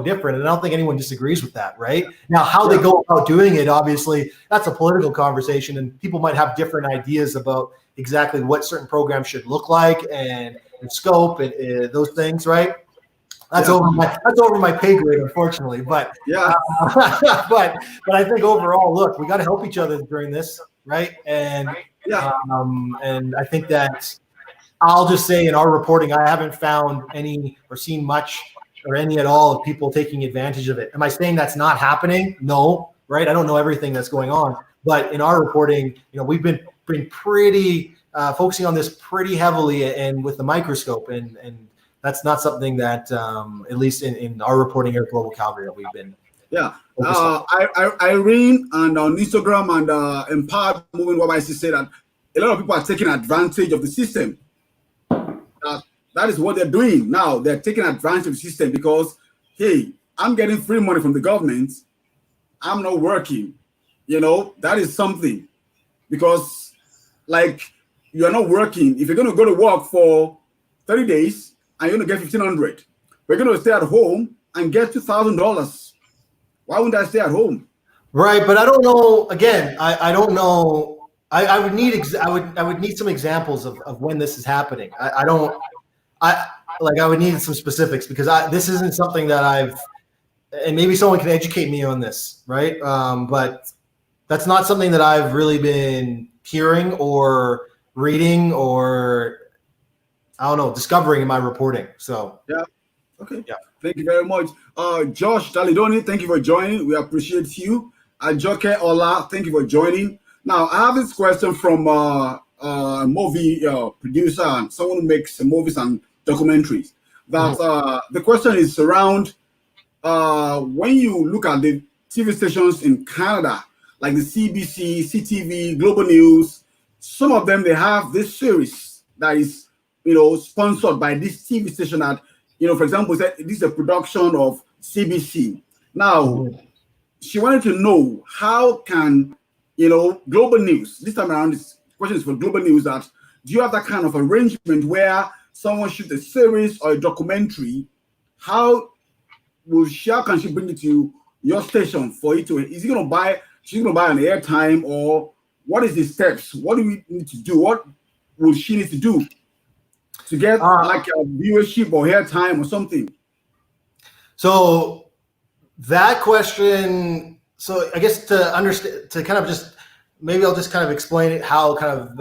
different. And I don't think anyone disagrees with that, right? Now, how they go about doing it, obviously, that's a political conversation, and people might have different ideas about exactly what certain programs should look like and scope and those things, right? That's over my pay grade, unfortunately. But but I think overall, look, we got to help each other during this, right? And and I think that I'll just say in our reporting, I haven't found any or seen much or any at all of people taking advantage of it. Am I saying that's not happening? No, right? I don't know everything that's going on, but in our reporting, we've been pretty focusing on this pretty heavily and with the microscope, and that's not something that, at least in our reporting here at Global Calgary, that we've been. Irene and on Instagram and Empowered Movement YYC said that a lot of people are taking advantage of the system. That is what they're doing now. They're taking advantage of the system because, hey, I'm getting free money from the government. I'm not working. That is something. Because, like, you're not working. If you're going to go to work for 30 days and you're going to get $1,500, we're going to stay at home and get $2,000. Why wouldn't I stay at home? Right, but I don't know. Again, I don't know. I would need some examples of when this is happening. I would need some specifics, because this isn't something that and maybe someone can educate me on this, right? But that's not something that I've really been hearing or reading or, I don't know, discovering in my reporting. So okay, thank you very much, Josh Dalidoni. Thank you for joining. We appreciate you. Joke Ola, thank you for joining. Now, I have this question from a movie producer and someone who makes movies and documentaries. That the question is around when you look at the TV stations in Canada, like the CBC, CTV, Global News, some of them, they have this series that is, sponsored by this TV station that, for example, this is a production of CBC. Now, she wanted to know, how can, Global News, this time around, this question is for Global News, that do you have that kind of arrangement where someone shoots a series or a documentary? How can she bring it to your station for it to, she's going to buy an airtime, or what is the steps? What do we need to do? What will she need to do to get like a viewership or airtime or something? So that question, so I guess to understand, to kind of just, maybe I'll just kind of explain it, how kind of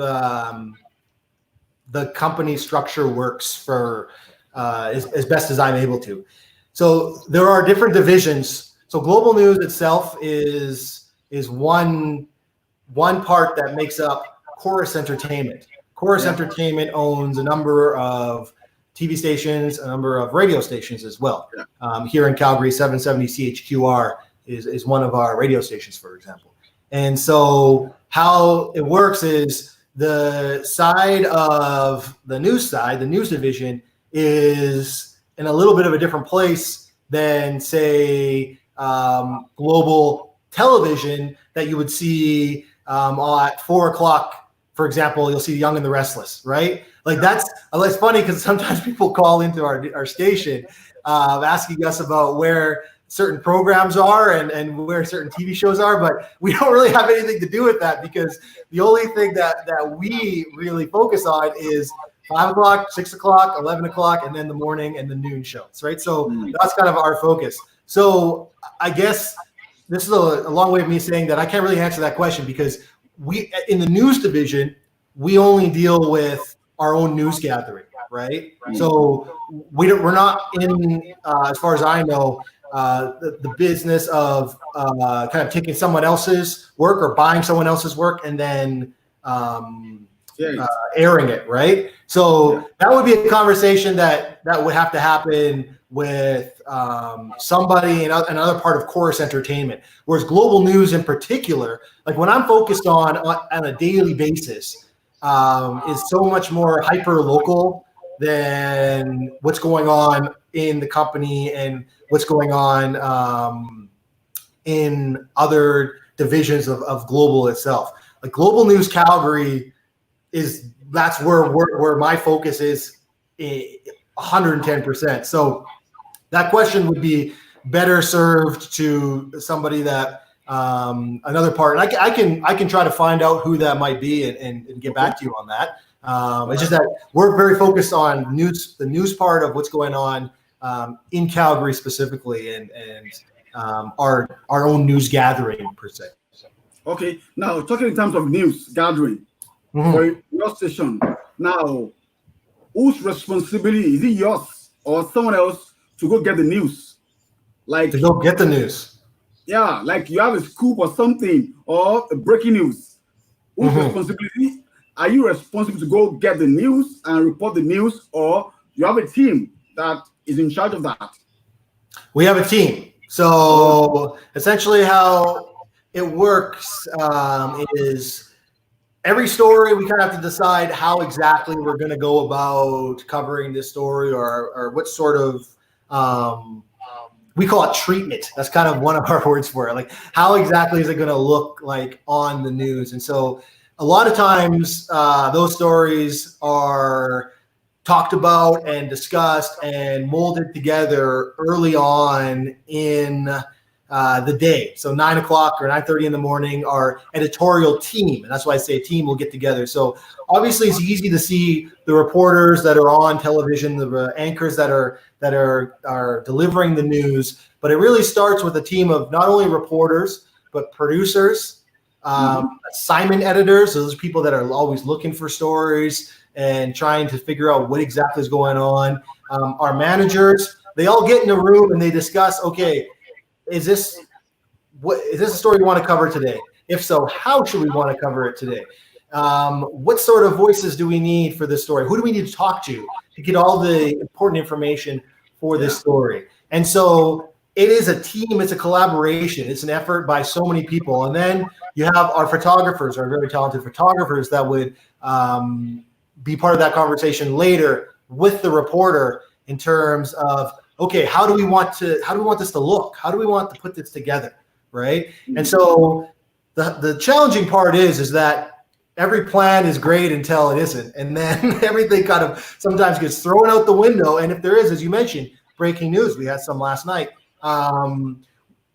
the company structure works for as best as I'm able to. So there are different divisions. So global news itself is one part that makes up Chorus Entertainment. Chorus Entertainment owns a number of TV stations, a number of radio stations as well. Here in Calgary, 770 CHQR is one of our radio stations, for example. And so how it works is the side of the news division is in a little bit of a different place than, say, global television that you would see at 4 o'clock, for example. You'll see Young and the Restless, right? Like it's funny because sometimes people call into our station asking us about where certain programs are and where certain TV shows are, but we don't really have anything to do with that, because the only thing that we really focus on is 5 o'clock, 6 o'clock, 11 o'clock, and then the morning and the noon shows, right? So that's kind of our focus. So I guess this is a long way of me saying that I can't really answer that question, because we, in the news division, we only deal with our own news gathering, right? So we're not in, as far as I know, the business of kind of taking someone else's work or buying someone else's work and then airing it, right? So that would be a conversation that would have to happen with somebody in another part of Chorus Entertainment. Whereas global news in particular, like what I'm focused on a daily basis, is so much more hyper local than what's going on in the company and what's going on in other divisions of global itself. Like Global News Calgary that's where my focus is 110%. So that question would be better served to somebody that another part. And I can try to find out who that might be and get back to you on that. It's just that we're very focused on the news part of what's going on in Calgary specifically, and our own news gathering per se. Okay, now talking in terms of news gathering for your station. Now, whose responsibility is it, yours or someone else, to go get the news? Like to go get the news. Yeah, like you have a scoop or something or a breaking news. Whose responsibility? Are you responsible to go get the news and report the news, or you have a team that is in charge of that? We have a team. So essentially how it works is every story we kind of have to decide how exactly we're going to go about covering this story, or what sort of we call it treatment. That's kind of one of our words for it. Like, how exactly is it going to look like on the news? And so a lot of times those stories are talked about and discussed and molded together early on in the day. So 9 o'clock or 9:30 in the morning, our editorial team, and that's why I say team, will get together. So obviously it's easy to see the reporters that are on television, the anchors that are delivering the news, but it really starts with a team of not only reporters, but producers, assignment editors. So those are people that are always looking for stories and trying to figure out what exactly is going on. Our managers, they all get in a room and they discuss, okay, is this a story we want to cover today? If so, how should we want to cover it today? What sort of voices do we need for this story? Who do we need to talk to get all the important information for this story? And so it is a team, it's a collaboration, it's an effort by so many people. And then you have our photographers, our very talented photographers that would be part of that conversation later with the reporter in terms of, okay, how do we want this to look? How do we want to put this together, right? And so the challenging part is that every plan is great until it isn't, and then everything kind of sometimes gets thrown out the window. And if there is, as you mentioned, breaking news, we had some last night.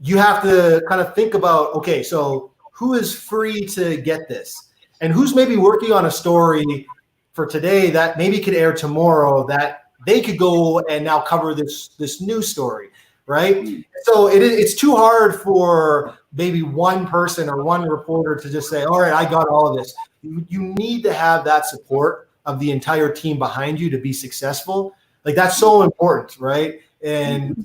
You have to kind of think about, okay, so who is free to get this, and who's maybe working on a story for today that maybe could air tomorrow, that they could go and now cover this new story, right? So it's too hard for maybe one person or one reporter to just say, all right, I got all of this. You need to have that support of the entire team behind you to be successful. Like that's so important, right? And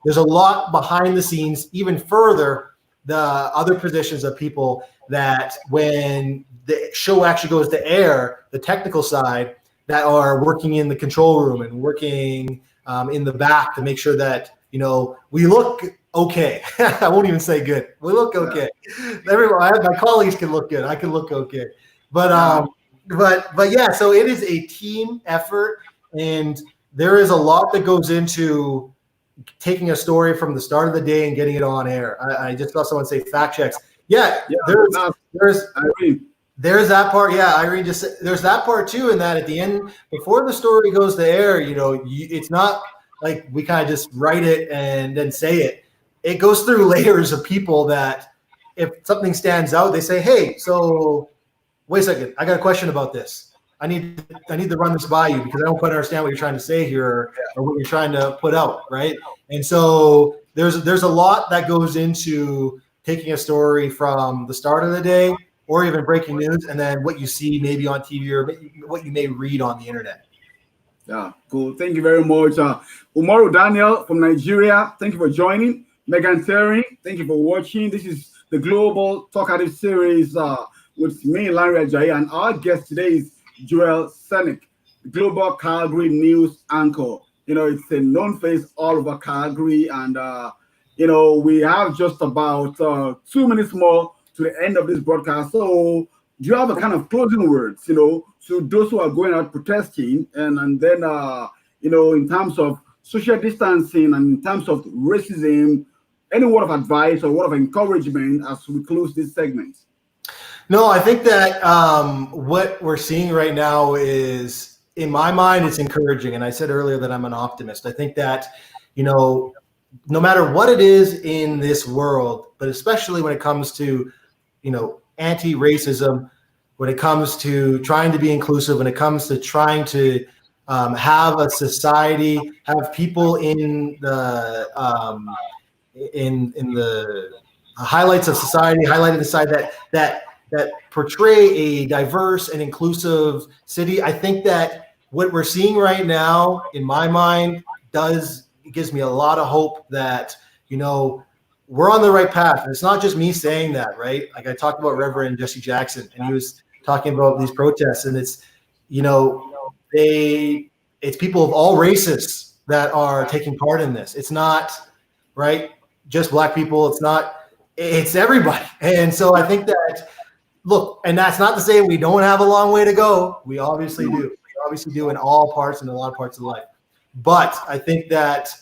there's a lot behind the scenes, even further, the other positions of people that when the show actually goes to air, the technical side that are working in the control room and working in the back to make sure that, we look okay. I won't even say good. We look okay. Everyone, my colleagues can look good. I can look okay. But yeah, so it is a team effort, and there is a lot that goes into taking a story from the start of the day and getting it on air. I just saw someone say fact checks. Yeah, there's that part. Yeah, Irene just said, there's that part too, in that at the end, before the story goes to air, it's not like we kind of just write it and then say it. It goes through layers of people that if something stands out, they say, hey, so wait a second, I got a question about this. I need to run this by you because I don't quite understand what you're trying to say here or what you're trying to put out, right? And so there's a lot that goes into taking a story from the start of the day or even breaking news, and then what you see maybe on TV or what you may read on the internet. Yeah, cool. Thank you very much. Umaru Daniel from Nigeria, thank you for joining. Megan Terry, thank you for watching. This is the Global Talkative Series with me, Larry Ajayi, and our guest today is Joel Senik, Global Calgary News Anchor. It's a known face all over Calgary, and we have just about 2 minutes more to the end of this broadcast. So do you have a kind of closing words, to those who are going out protesting, and then, in terms of social distancing and in terms of racism, any word of advice or word of encouragement as we close this segment? No, I think that what we're seeing right now is, in my mind, it's encouraging. And I said earlier that I'm an optimist. I think that, no matter what it is in this world, but especially when it comes to, anti-racism, when it comes to trying to be inclusive, when it comes to trying to have a society, have people in the highlights of society, highlighted the side that portray a diverse and inclusive city. I think that what we're seeing right now, in my mind, gives me a lot of hope that, we're on the right path. And it's not just me saying that, right? Like I talked about Reverend Jesse Jackson, and he was talking about these protests, and it's, it's people of all races that are taking part in this. It's not, right, just Black people. It's everybody. And so I think that, look, and that's not to say we don't have a long way to go. We obviously do. We obviously do in all parts and a lot of parts of life. But I think that,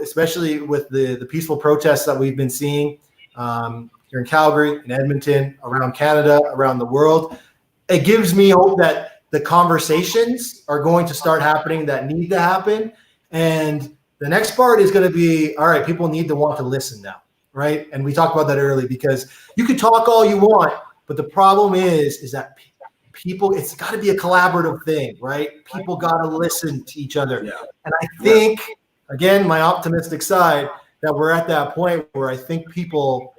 especially with the peaceful protests that we've been seeing here in Calgary, in Edmonton, around Canada, around the world, it gives me hope that the conversations are going to start happening that need to happen. And the next part is going to be, all right, people need to want to listen now, right? And we talked about that early, because you can talk all you want, but the problem is that people, it's got to be a collaborative thing, right? People got to listen to each other. Yeah. And I think, again, my optimistic side, that we're at that point where I think people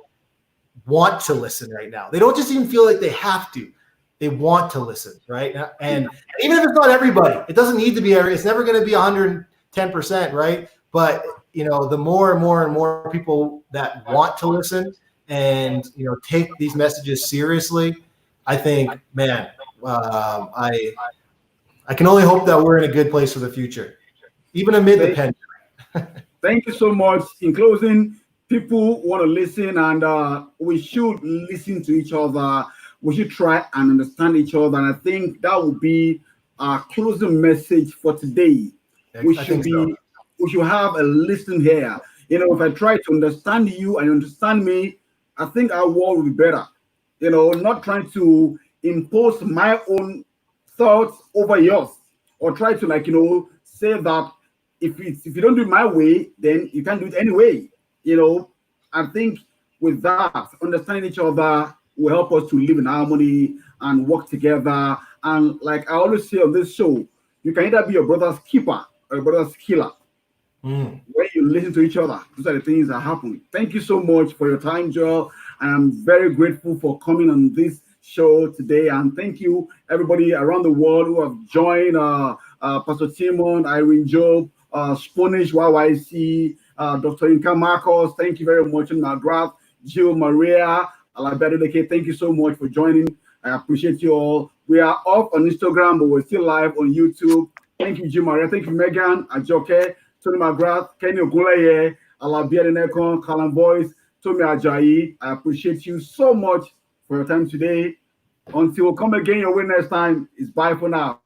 want to listen right now. They don't just even feel like they have to. They want to listen, right? And even if it's not everybody, it doesn't need to be it's never going to be 110%, right? But, the more and more and more people that want to listen and, take these messages seriously, I think, man, I can only hope that we're in a good place for the future, even amid the pandemic. Thank you so much. In closing, people want to listen, and we should listen to each other. We should try and understand each other. And I think that would be our closing message for today. We should have a listen here. If I try to understand you and you understand me, I think our world will be better. Not trying to impose my own thoughts over yours, or try to say that if you don't do it my way, then you can't do it anyway. I think with that, understanding each other will help us to live in harmony and work together. And like I always say on this show, you can either be your brother's keeper or your brother's killer. When you listen to each other, those are the things that happen. Thank you so much for your time, Joel. And I'm very grateful for coming on this show today. And thank you, everybody around the world who have joined. Pastor Timon, Irene Job, Spanish YYC, Dr. Inka Marcos. Thank you very much, McGrath, Jill Maria, Alabedeke. Thank you so much for joining. I appreciate you all. We are off on Instagram, but we're still live on YouTube. Thank you, Jill Maria. Thank you, Megan, Ajoke, Tony McGrath, Kenny Oguleye, Alabiadenekon, Kalan Boys, Tommy Ajayi. I appreciate you so much for your time today. Until we come again your way next time, it's bye for now.